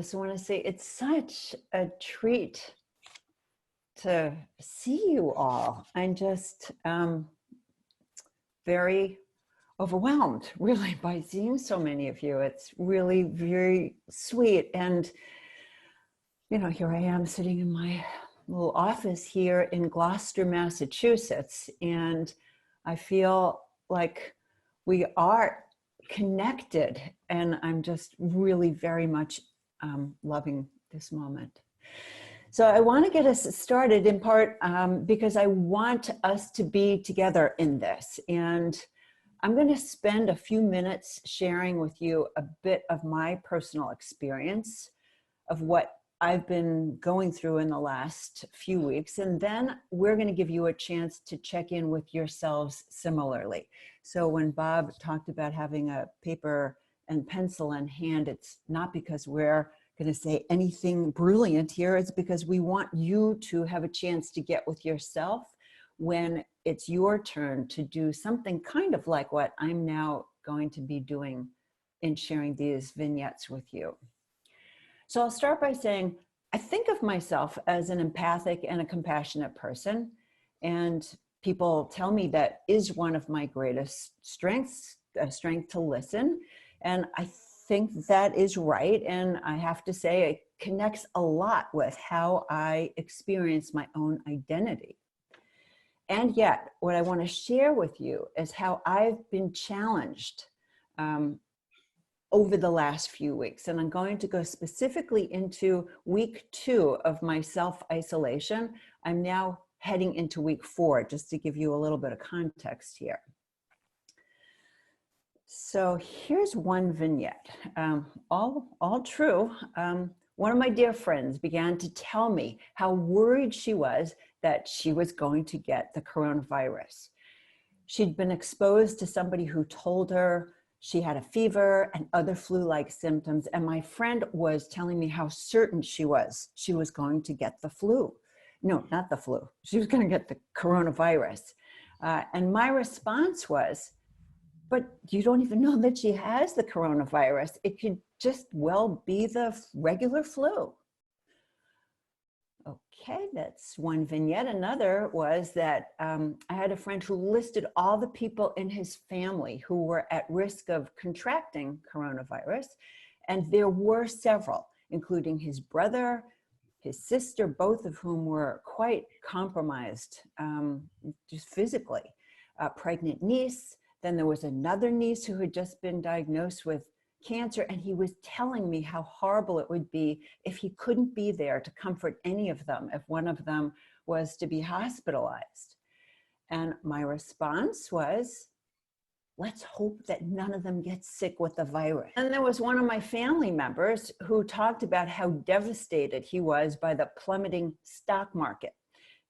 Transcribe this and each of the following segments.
just want to say it's such a treat to see you all. I'm just very overwhelmed, really, by seeing so many of you. It's really very sweet. And, you know, here I am sitting in my little office here in Gloucester, Massachusetts, and I feel like we are connected, and I'm just really very much loving this moment. So I want to get us started in part because I want us to be together in this. And I'm going to spend a few minutes sharing with you a bit of my personal experience of what I've been going through in the last few weeks. And then we're going to give you a chance to check in with yourselves similarly. So when Bob talked about having a paper and pencil in hand, it's not because we're going to say anything brilliant here. It's because we want you to have a chance to get with yourself when it's your turn to do something kind of like what I'm now going to be doing in sharing these vignettes with you. So I'll start by saying, I think of myself as an empathic and a compassionate person. And people tell me that is one of my greatest strengths, a strength to listen. And I think that is right. And I have to say it connects a lot with how I experience my own identity. And yet, what I want to share with you is how I've been challenged over the last few weeks. And I'm going to go specifically into week 2 of my self-isolation. I'm now heading into week 4, just to give you a little bit of context here. So here's one vignette, all true. One of my dear friends began to tell me how worried she was that she was going to get the coronavirus. She'd been exposed to somebody who told her she had a fever and other flu-like symptoms. And my friend was telling me how certain she was going to get the flu. No, not the flu. She was going to get the coronavirus. And my response was, but you don't even know that she has the coronavirus. It could just well be the regular flu. Okay, that's one vignette. Another was that I had a friend who listed all the people in his family who were at risk of contracting coronavirus. And there were several, including his brother, his sister, both of whom were quite compromised, just physically. A pregnant niece. Then there was another niece who had just been diagnosed with cancer, and he was telling me how horrible it would be if he couldn't be there to comfort any of them, if one of them was to be hospitalized. And my response was, let's hope that none of them get sick with the virus. And there was one of my family members who talked about how devastated he was by the plummeting stock market.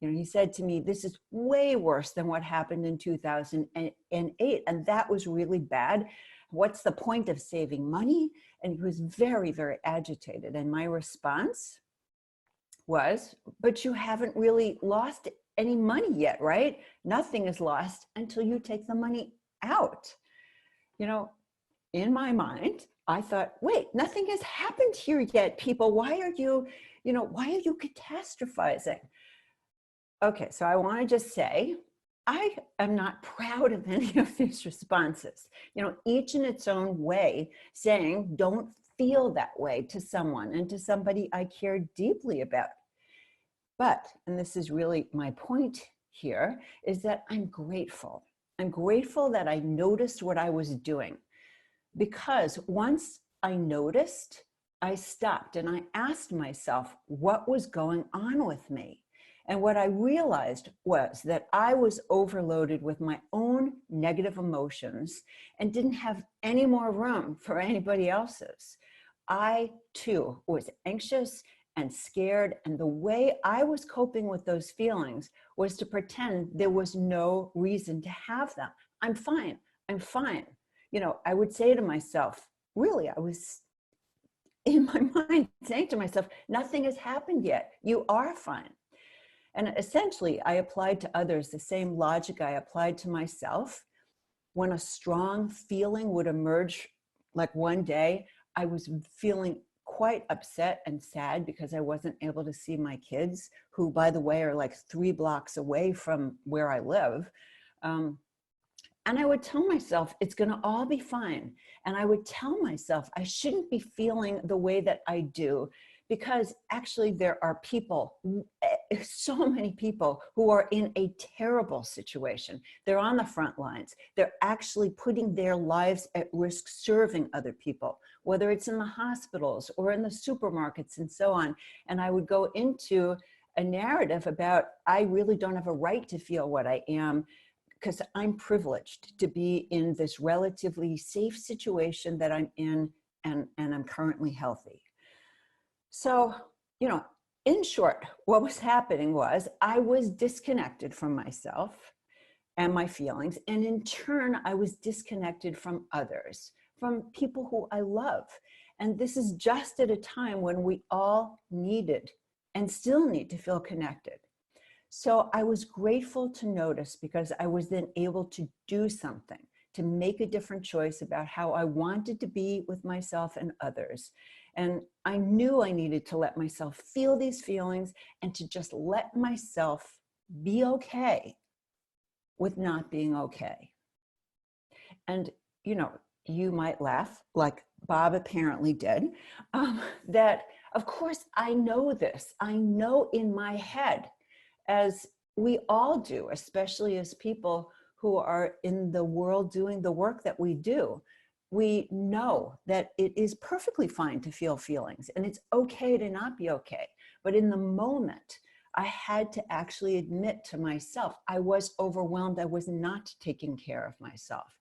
You know, he said to me, this is way worse than what happened in 2008. And that was really bad. What's the point of saving money? And he was very, very agitated. And my response was, but you haven't really lost any money yet, right? Nothing is lost until you take the money out. You know, in my mind, I thought, wait, nothing has happened here yet, people. Why are you catastrophizing? Okay, so I want to just say, I am not proud of any of these responses. You know, each in its own way, saying, don't feel that way to someone and to somebody I care deeply about. But, and this is really my point here, is that I'm grateful. I'm grateful that I noticed what I was doing. Because once I noticed, I stopped and I asked myself what was going on with me. And what I realized was that I was overloaded with my own negative emotions and didn't have any more room for anybody else's. I too was anxious and scared, and the way I was coping with those feelings was to pretend there was no reason to have them. I'm fine, I'm fine. You know, I would say to myself, really, I was in my mind saying to myself, nothing has happened yet, you are fine. And essentially, I applied to others the same logic I applied to myself. When a strong feeling would emerge, like one day, I was feeling quite upset and sad because I wasn't able to see my kids, who, by the way, are like 3 blocks away from where I live. And I would tell myself, it's going to all be fine. And I would tell myself, I shouldn't be feeling the way that I do, because actually there are people, so many people who are in a terrible situation. They're on the front lines. They're actually putting their lives at risk serving other people, whether it's in the hospitals or in the supermarkets and so on. And I would go into a narrative about, I really don't have a right to feel what I am, because I'm privileged to be in this relatively safe situation that I'm in, and I'm currently healthy. So, you know, in short, what was happening was I was disconnected from myself and my feelings. And in turn, I was disconnected from others, from people who I love. And this is just at a time when we all needed and still need to feel connected. So I was grateful to notice, because I was then able to do something, to make a different choice about how I wanted to be with myself and others. And I knew I needed to let myself feel these feelings and to just let myself be okay with not being okay. And, you know, you might laugh, like Bob apparently did, that of course I know this. I know in my head, as we all do, especially as people who are in the world doing the work that we do, we know that it is perfectly fine to feel feelings, and it's okay to not be okay. But in the moment, I had to actually admit to myself, I was overwhelmed. I was not taking care of myself.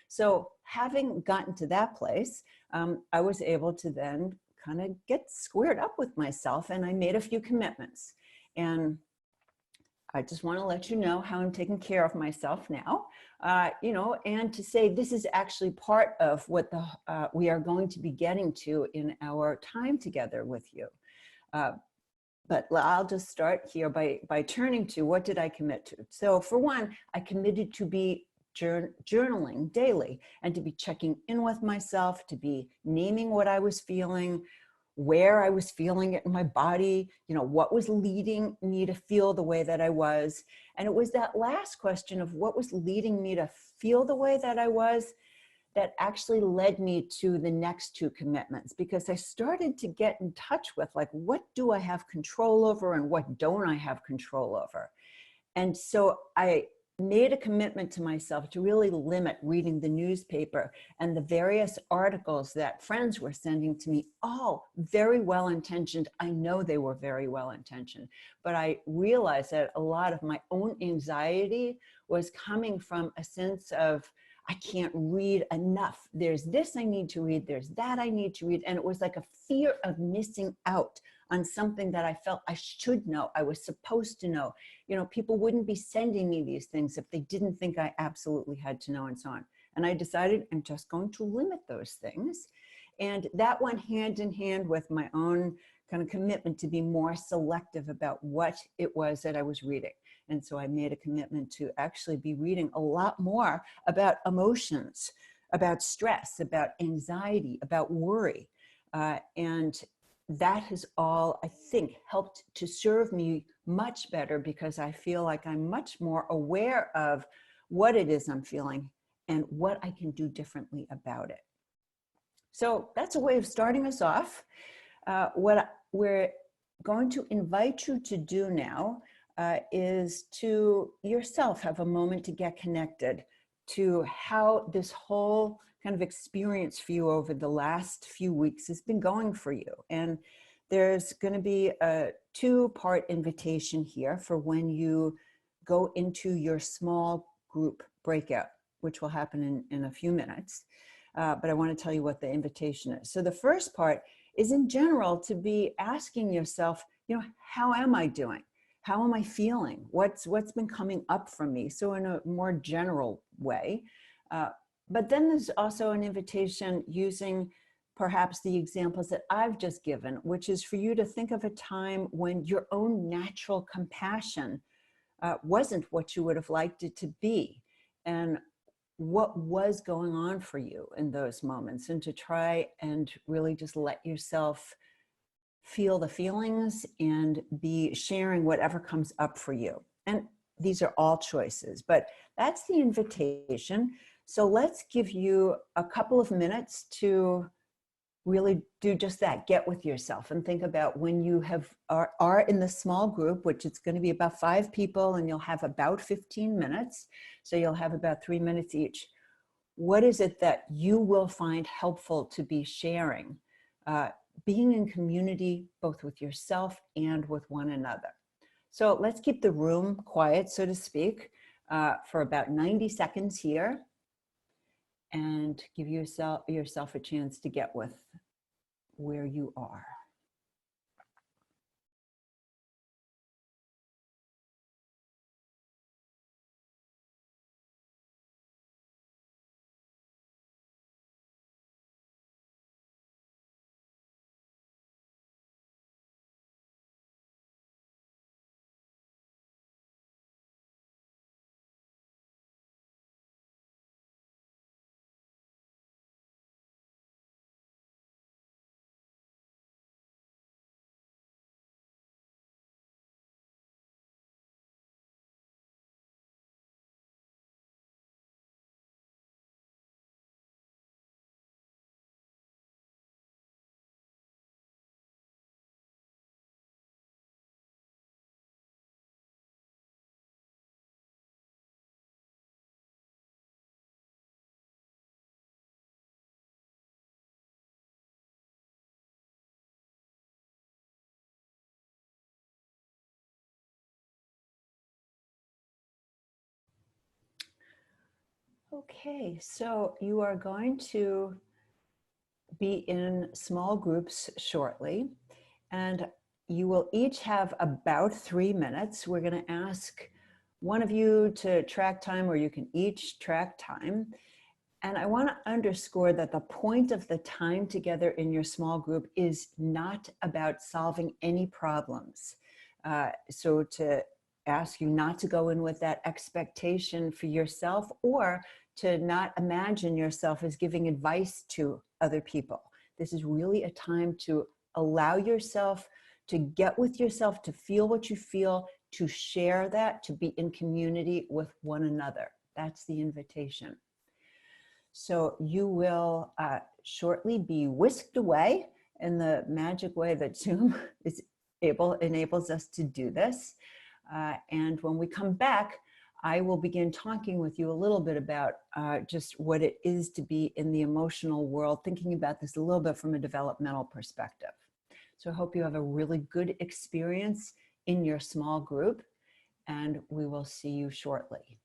So having gotten to that place, I was able to then kind of get squared up with myself, and I made a few commitments. And I just want to let you know how I'm taking care of myself now, you know, and to say this is actually part of what we are going to be getting to in our time together with you. But I'll just start here by turning to, what did I commit to? So for one, I committed to be journaling daily, and to be checking in with myself, to be naming what I was feeling, where I was feeling it in my body, you know, what was leading me to feel the way that I was. And it was that last question of what was leading me to feel the way that I was that actually led me to the next 2 commitments, because I started to get in touch with, like, what do I have control over and what don't I have control over? And so I made a commitment to myself to really limit reading the newspaper and the various articles that friends were sending to me, all very well-intentioned. I know they were very well-intentioned, but I realized that a lot of my own anxiety was coming from a sense of, I can't read enough. There's this I need to read, there's that I need to read. And it was like a fear of missing out on something that I felt I should know, I was supposed to know. You know, people wouldn't be sending me these things if they didn't think I absolutely had to know, and so on. And I decided I'm just going to limit those things. And that went hand in hand with my own kind of commitment to be more selective about what it was that I was reading. And so I made a commitment to actually be reading a lot more about emotions, about stress, about anxiety, about worry. And that has all, I think, helped to serve me much better, because I feel like I'm much more aware of what it is I'm feeling and what I can do differently about it. So that's a way of starting us off. What we're going to invite you to do now is to yourself have a moment to get connected to how this whole kind of experience for you over the last few weeks has been going for you. And there's going to be a 2-part invitation here for when you go into your small group breakout, which will happen in a few minutes. But I want to tell you what the invitation is. So the first part is, in general, to be asking yourself, you know, how am I doing? How am I feeling? What's been coming up for me? So in a more general way. But then there's also an invitation using perhaps the examples that I've just given, which is for you to think of a time when your own natural compassion wasn't what you would have liked it to be, and what was going on for you in those moments, and to try and really just let yourself feel the feelings and be sharing whatever comes up for you. And these are all choices, but that's the invitation. So let's give you a couple of minutes to really do just that. Get with yourself and think about when you are in the small group, which it's going to be about 5 people, and you'll have about 15 minutes. So you'll have about 3 minutes each. What is it that you will find helpful to be sharing? Being in community, both with yourself and with one another. So let's keep the room quiet, so to speak, for about 90 seconds here, and give yourself a chance to get with where you are. Okay, so you are going to be in small groups shortly, and you will each have about 3 minutes. We're going to ask one of you to track time, or you can each track time. And I want to underscore that the point of the time together in your small group is not about solving any problems. So to ask you not to go in with that expectation for yourself, or to not imagine yourself as giving advice to other people. This is really a time to allow yourself to get with yourself, to feel what you feel, to share that, to be in community with one another. That's the invitation. So you will shortly be whisked away in the magic way that Zoom enables us to do this. And when we come back, I will begin talking with you a little bit about just what it is to be in the emotional world, thinking about this a little bit from a developmental perspective. So I hope you have a really good experience in your small group, and we will see you shortly.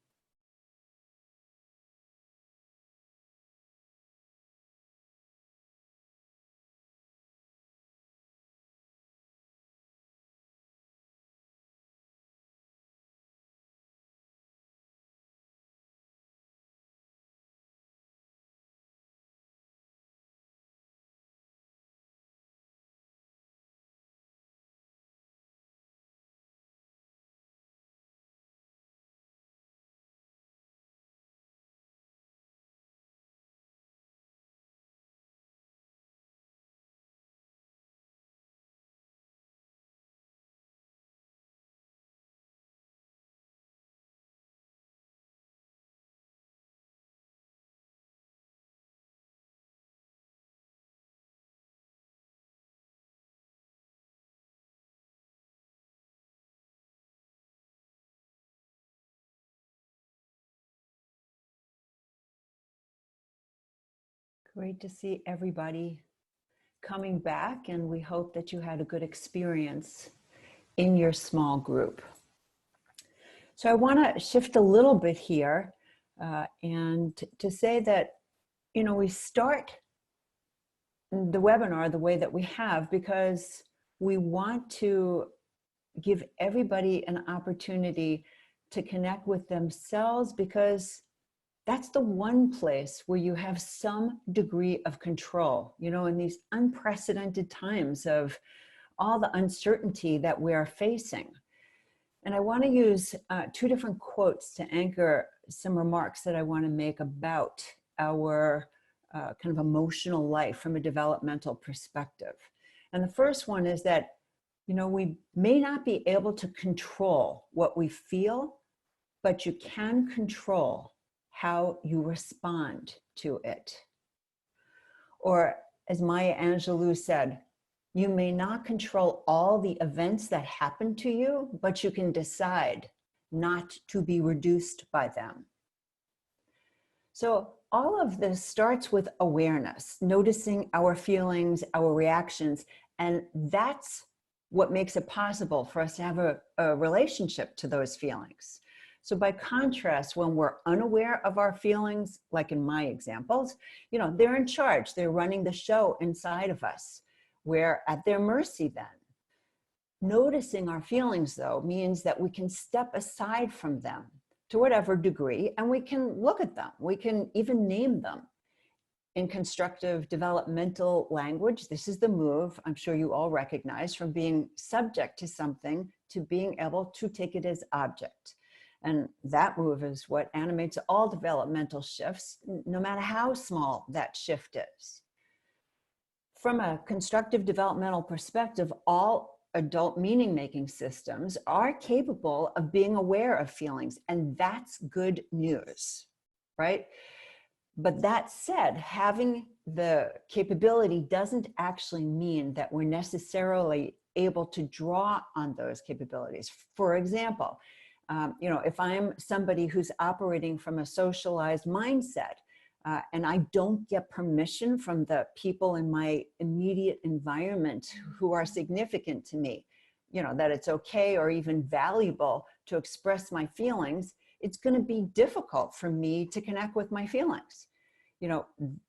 Great to see everybody coming back, and we hope that you had a good experience in your small group. So I want to shift a little bit here and to say that, we start the webinar the way that we have because we want to give everybody an opportunity to connect with themselves, because that's the one place where you have some degree of control, in these unprecedented times of all the uncertainty that we are facing. And I want to use 2 different quotes to anchor some remarks that I want to make about our kind of emotional life from a developmental perspective. And the first one is that, we may not be able to control what we feel, but you can control how you respond to it. Or as Maya Angelou said, you may not control all the events that happen to you, but you can decide not to be reduced by them. So all of this starts with awareness, noticing our feelings, our reactions, and that's what makes it possible for us to have a relationship to those feelings. So by contrast, when we're unaware of our feelings, like in my examples, they're in charge, they're running the show inside of us. We're at their mercy then. Noticing our feelings, though, means that we can step aside from them to whatever degree, and we can look at them. We can even name them. In constructive developmental language, this is the move I'm sure you all recognize, from being subject to something to being able to take it as object. And that move is what animates all developmental shifts, no matter how small that shift is. From a constructive developmental perspective, all adult meaning-making systems are capable of being aware of feelings, and that's good news, right? But that said, having the capability doesn't actually mean that we're necessarily able to draw on those capabilities. For example, if I'm somebody who's operating from a socialized mindset, and I don't get permission from the people in my immediate environment who are significant to me, that it's okay or even valuable to express my feelings, it's going to be difficult for me to connect with my feelings.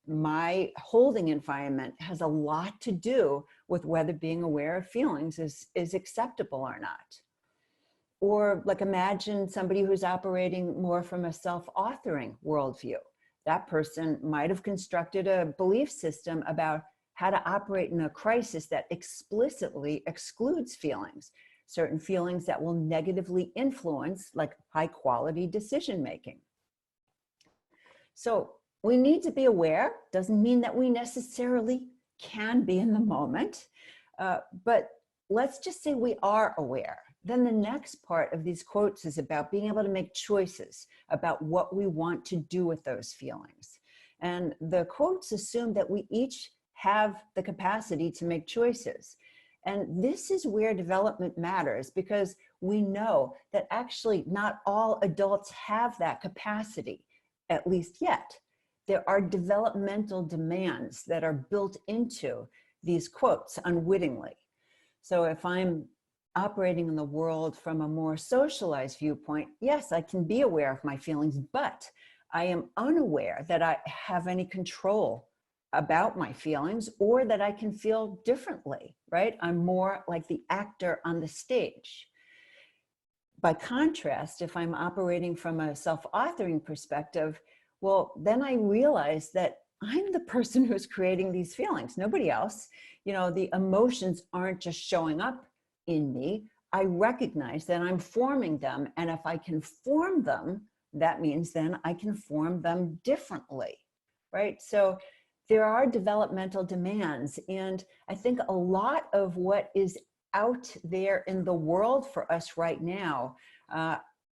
My holding environment has a lot to do with whether being aware of feelings is acceptable or not. Or like imagine somebody who's operating more from a self-authoring worldview. That person might have constructed a belief system about how to operate in a crisis that explicitly excludes feelings, certain feelings that will negatively influence like high quality decision making. So we need to be aware. Doesn't mean that we necessarily can be in the moment, but let's just say we are aware. Then the next part of these quotes is about being able to make choices about what we want to do with those feelings. And the quotes assume that we each have the capacity to make choices. And this is where development matters, because we know that actually not all adults have that capacity, at least yet. There are developmental demands that are built into these quotes unwittingly. So if I'm operating in the world from a more socialized viewpoint, yes, I can be aware of my feelings, but I am unaware that I have any control about my feelings or that I can feel differently, right? I'm more like the actor on the stage. By contrast, if I'm operating from a self-authoring perspective, well, then I realize that I'm the person who's creating these feelings, nobody else. The emotions aren't just showing up in me. I recognize that I'm forming them. And if I can form them, that means then I can form them differently, right? So there are developmental demands. And I think a lot of what is out there in the world for us right now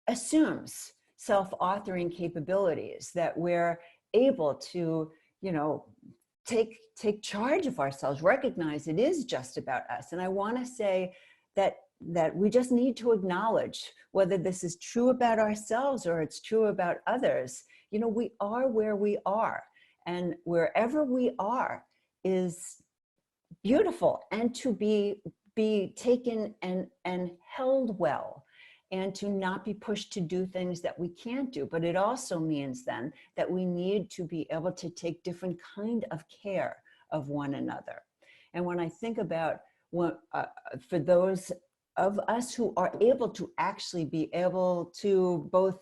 assumes self-authoring capabilities, that we're able to, take charge of ourselves, recognize it is just about us. And I want to say that we just need to acknowledge whether this is true about ourselves or it's true about others. We are where we are, and wherever we are is beautiful, and to be taken and held well, and to not be pushed to do things that we can't do. But it also means then that we need to be able to take different kind of care of one another. And when I think about for those of us who are able to actually be able to both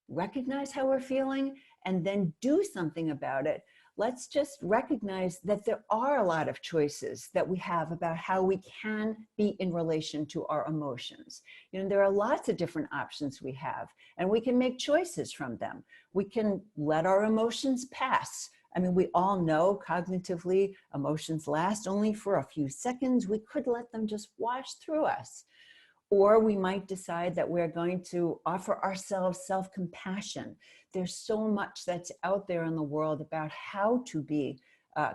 recognize how we're feeling and then do something about it, let's just recognize that there are a lot of choices that we have about how we can be in relation to our emotions. There are lots of different options we have, and we can make choices from them. We can let our emotions pass. I mean, we all know cognitively emotions last only for a few seconds. We could let them just wash through us. Or we might decide that we're going to offer ourselves self-compassion. There's so much that's out there in the world about how to be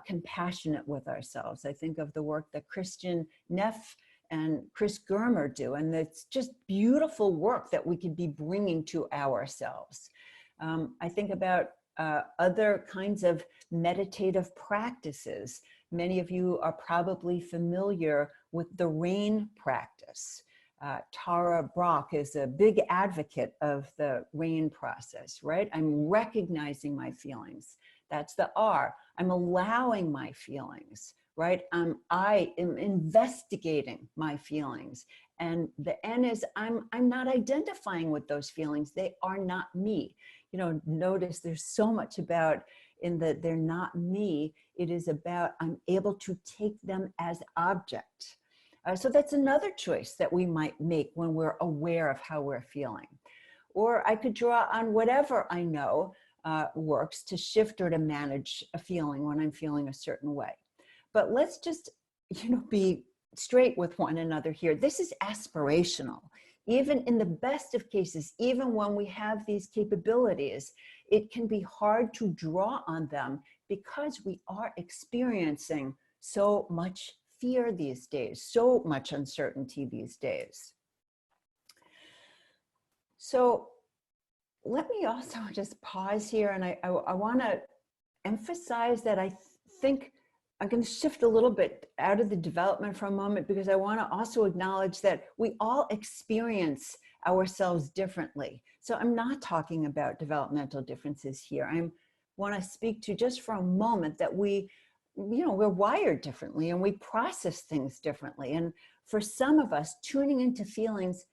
compassionate with ourselves. I think of the work that Christian Neff and Chris Germer do, and it's just beautiful work that we could be bringing to ourselves. I think about other kinds of meditative practices. Many of you are probably familiar with the RAIN practice. Tara Brach is a big advocate of the RAIN process, right? I'm recognizing my feelings. That's the R. I'm allowing my feelings, right? I am investigating my feelings. And the N is I'm not identifying with those feelings. They are not me. You know, notice there's so much about in that they're not me. It is about I'm able to take them as object. So that's another choice that we might make when we're aware of how we're feeling. Or I could draw on whatever I know works to shift or to manage a feeling when I'm feeling a certain way. But let's just, be straight with one another here. This is aspirational. Even in the best of cases, even when we have these capabilities, it can be hard to draw on them because we are experiencing so much fear these days, so much uncertainty these days. So let me also just pause here, and I want to emphasize that I think I'm going to shift a little bit out of the development for a moment, because I want to also acknowledge that we all experience ourselves differently. So I'm not talking about developmental differences here. I want to speak to just for a moment that we're wired differently and we process things differently. And for some of us, tuning into feelings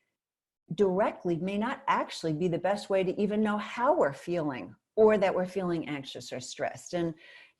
directly may not actually be the best way to even know how we're feeling, or that we're feeling anxious or stressed. And,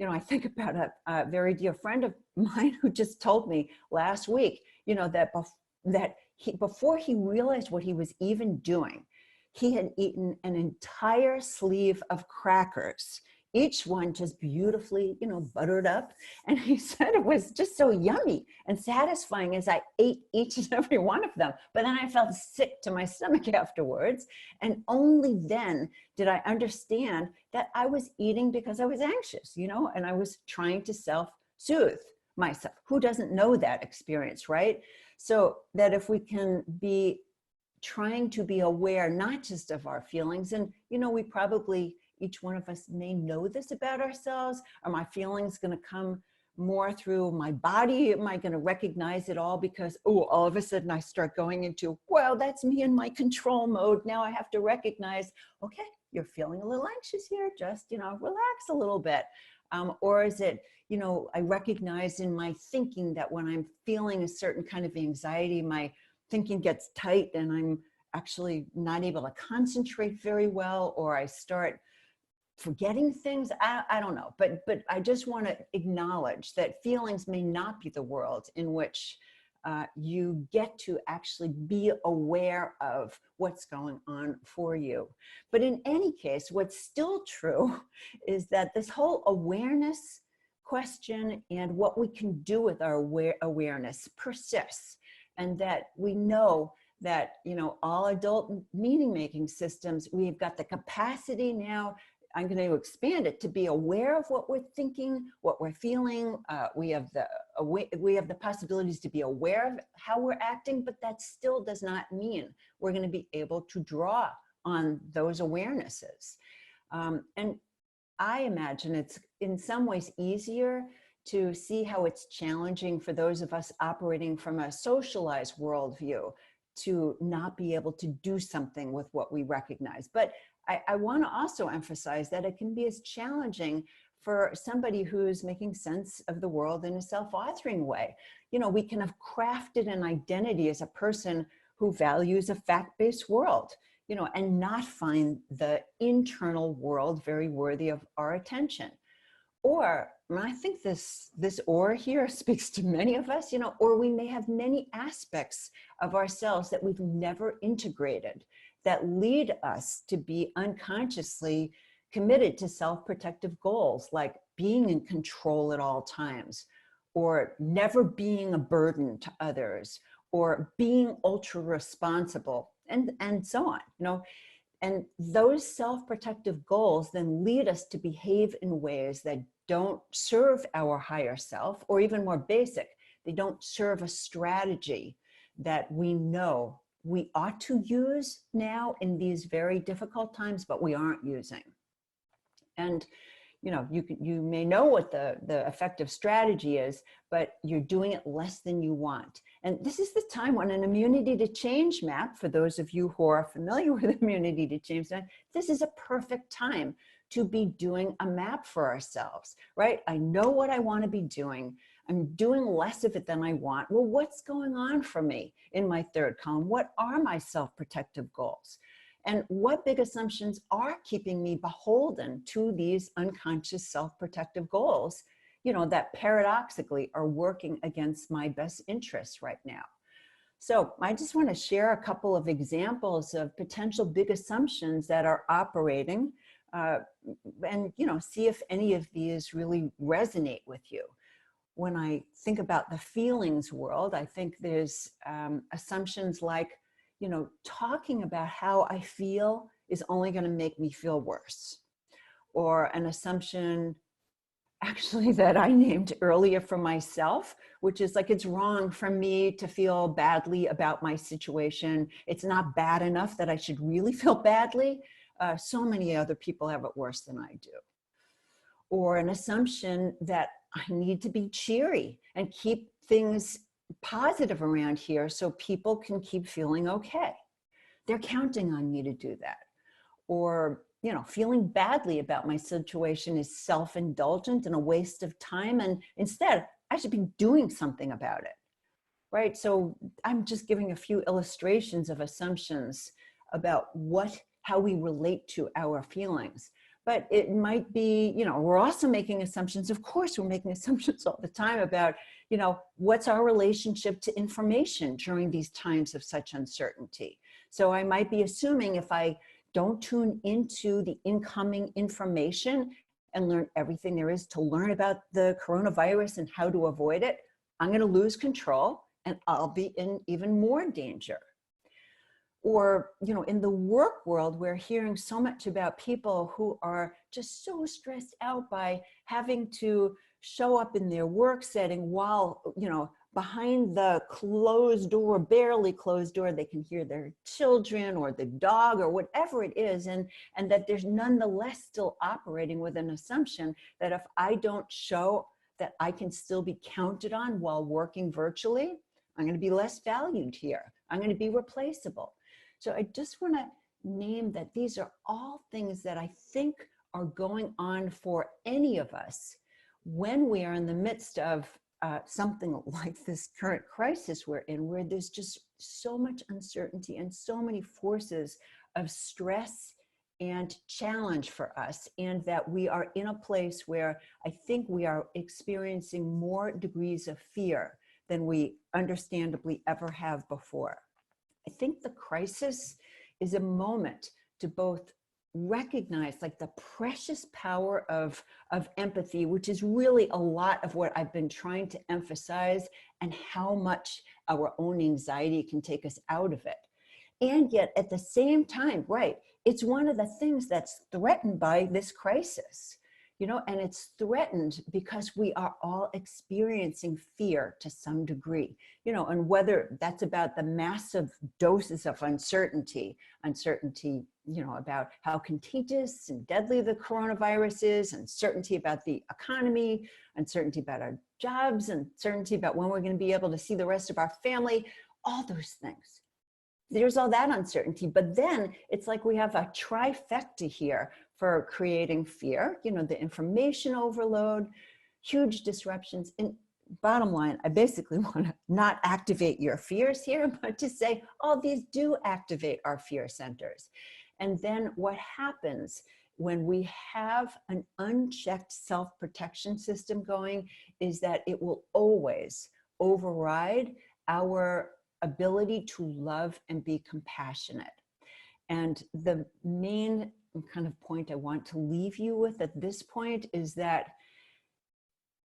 I think about a very dear friend of mine who just told me last week, that before he realized what he was even doing, he had eaten an entire sleeve of crackers, each one just beautifully, buttered up. And he said it was just so yummy and satisfying as I ate each and every one of them. But then I felt sick to my stomach afterwards. And only then did I understand that I was eating because I was anxious, and I was trying to self-soothe myself. Who doesn't know that experience, right? So that if we can be trying to be aware, not just of our feelings, and, we probably, each one of us may know this about ourselves. Are my feelings going to come more through my body? Am I going to recognize it all because, all of a sudden I start going into, well, that's me in my control mode. Now I have to recognize, okay, you're feeling a little anxious here. Just, relax a little bit. Or is it, I recognize in my thinking that when I'm feeling a certain kind of anxiety, my thinking gets tight and I'm actually not able to concentrate very well, or I start forgetting things. I don't know, but I just want to acknowledge that feelings may not be the world in which you get to actually be aware of what's going on for you. But in any case, what's still true is that this whole awareness question and what we can do with our awareness persists, and that we know that, all adult meaning-making systems, we've got the capacity now. I'm going to expand it to be aware of what we're thinking, what we're feeling. We have the possibilities to be aware of how we're acting, but that still does not mean we're going to be able to draw on those awarenesses. And I imagine it's in some ways easier to see how it's challenging for those of us operating from a socialized worldview to not be able to do something with what we recognize. But I want to also emphasize that it can be as challenging for somebody who's making sense of the world in a self-authoring way. We can have crafted an identity as a person who values a fact-based world, and not find the internal world very worthy of our attention. Or, and I think this or here speaks to many of us, or we may have many aspects of ourselves that we've never integrated, that lead us to be unconsciously committed to self-protective goals like being in control at all times, or never being a burden to others, or being ultra responsible, and so on, you know. And those self-protective goals then lead us to behave in ways that don't serve our higher self, or even more basic, they don't serve a strategy that we know we ought to use now in these very difficult times, but we aren't using. And you know, you may know what the effective strategy is, but you're doing it less than you want. And this is the time when an immunity to change map, for those of you who are familiar with immunity to change map, this is a perfect time to be doing a map for ourselves, right? I know what I want to be doing. I'm doing less of it than I want. Well, what's going on for me in my third column? What are my self-protective goals? And what big assumptions are keeping me beholden to these unconscious self-protective goals, you know, that paradoxically are working against my best interests right now? So I just want to share a couple of examples of potential big assumptions that are operating, and, you know, see if any of these really resonate with you. When I think about the feelings world, I think there's assumptions like, you know, talking about how I feel is only going to make me feel worse. Or an assumption actually that I named earlier for myself, which is like, it's wrong for me to feel badly about my situation. It's not bad enough that I should really feel badly. So many other people have it worse than I do. Or an assumption that I need to be cheery and keep things positive around here so people can keep feeling okay. They're counting on me to do that. Or, you know, feeling badly about my situation is self-indulgent and a waste of time, and instead I should be doing something about it, right? So I'm just giving a few illustrations of assumptions about how we relate to our feelings. But it might be, you know, we're also making assumptions. Of course, we're making assumptions all the time about, you know, what's our relationship to information during these times of such uncertainty. So I might be assuming if I don't tune into the incoming information and learn everything there is to learn about the coronavirus and how to avoid it, I'm going to lose control and I'll be in even more danger. Or, you know, in the work world, we're hearing so much about people who are just so stressed out by having to show up in their work setting while, you know, behind the closed door, barely closed door, they can hear their children or the dog or whatever it is. And that there's nonetheless still operating with an assumption that if I don't show that I can still be counted on while working virtually, I'm going to be less valued here. I'm going to be replaceable. So I just want to name that these are all things that I think are going on for any of us when we are in the midst of something like this current crisis we're in, where there's just so much uncertainty and so many forces of stress and challenge for us, and that we are in a place where I think we are experiencing more degrees of fear than we understandably ever have before. I think the crisis is a moment to both recognize like the precious power of empathy, which is really a lot of what I've been trying to emphasize, and how much our own anxiety can take us out of it. And yet at the same time, right, it's one of the things that's threatened by this crisis. You know, and it's threatened because we are all experiencing fear to some degree, you know, and whether that's about the massive doses of uncertainty, you know, about how contagious and deadly the coronavirus is, uncertainty about the economy, uncertainty about our jobs, uncertainty about when we're going to be able to see the rest of our family, all those things. There's all that uncertainty, but then it's like we have a trifecta here for creating fear, you know, the information overload, huge disruptions. And bottom line, I basically want to not activate your fears here, but to say, oh, these do activate our fear centers. And then what happens when we have an unchecked self-protection system going is that it will always override our ability to love and be compassionate. And the main kind of point I want to leave you with at this point is that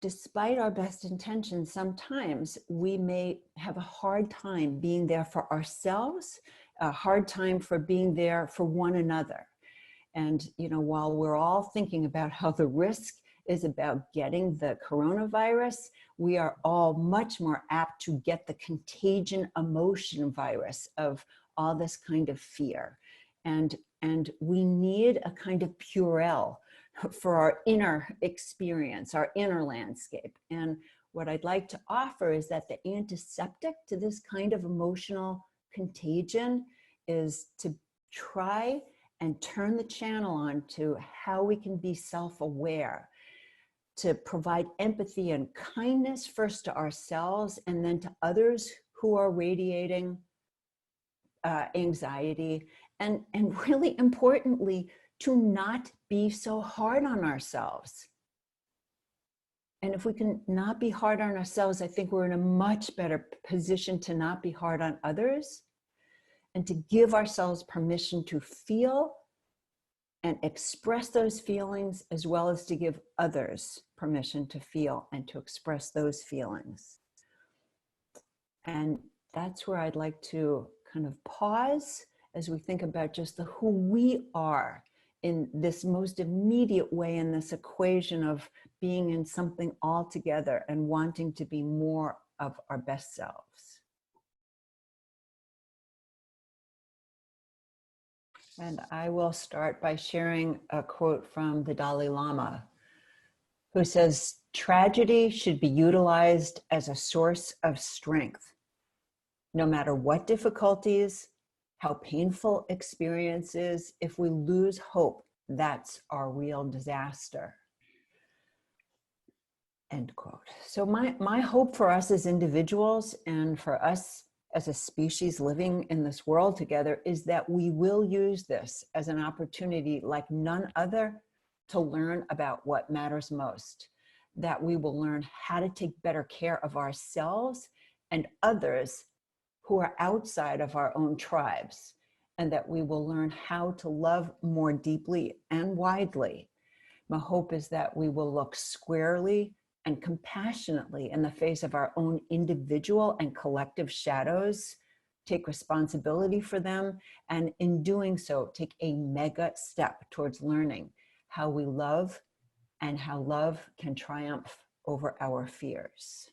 despite our best intentions, sometimes we may have a hard time being there for ourselves, a hard time for being there for one another. And, you know, while we're all thinking about how the risk is about getting the coronavirus, we are all much more apt to get the contagion emotion virus of all this kind of fear. And we need a kind of Purell for our inner experience, our inner landscape. And what I'd like to offer is that the antiseptic to this kind of emotional contagion is to try and turn the channel on to how we can be self-aware, to provide empathy and kindness first to ourselves and then to others who are radiating anxiety, and really importantly, to not be so hard on ourselves. And if we can not be hard on ourselves, I think we're in a much better position to not be hard on others and to give ourselves permission to feel and express those feelings, as well as to give others permission to feel and to express those feelings. And that's where I'd like to kind of pause as we think about just who we are in this most immediate way in this equation of being in something all together and wanting to be more of our best selves. And I will start by sharing a quote from the Dalai Lama, who says, "Tragedy should be utilized as a source of strength. No matter what difficulties, how painful experiences, if we lose hope, that's our real disaster." End quote. So my hope for us as individuals and for us as a species living in this world together is that we will use this as an opportunity like none other to learn about what matters most, that we will learn how to take better care of ourselves and others who are outside of our own tribes, and that we will learn how to love more deeply and widely. My hope is that we will look squarely and compassionately in the face of our own individual and collective shadows, take responsibility for them, and in doing so, take a mega step towards learning how we love and how love can triumph over our fears.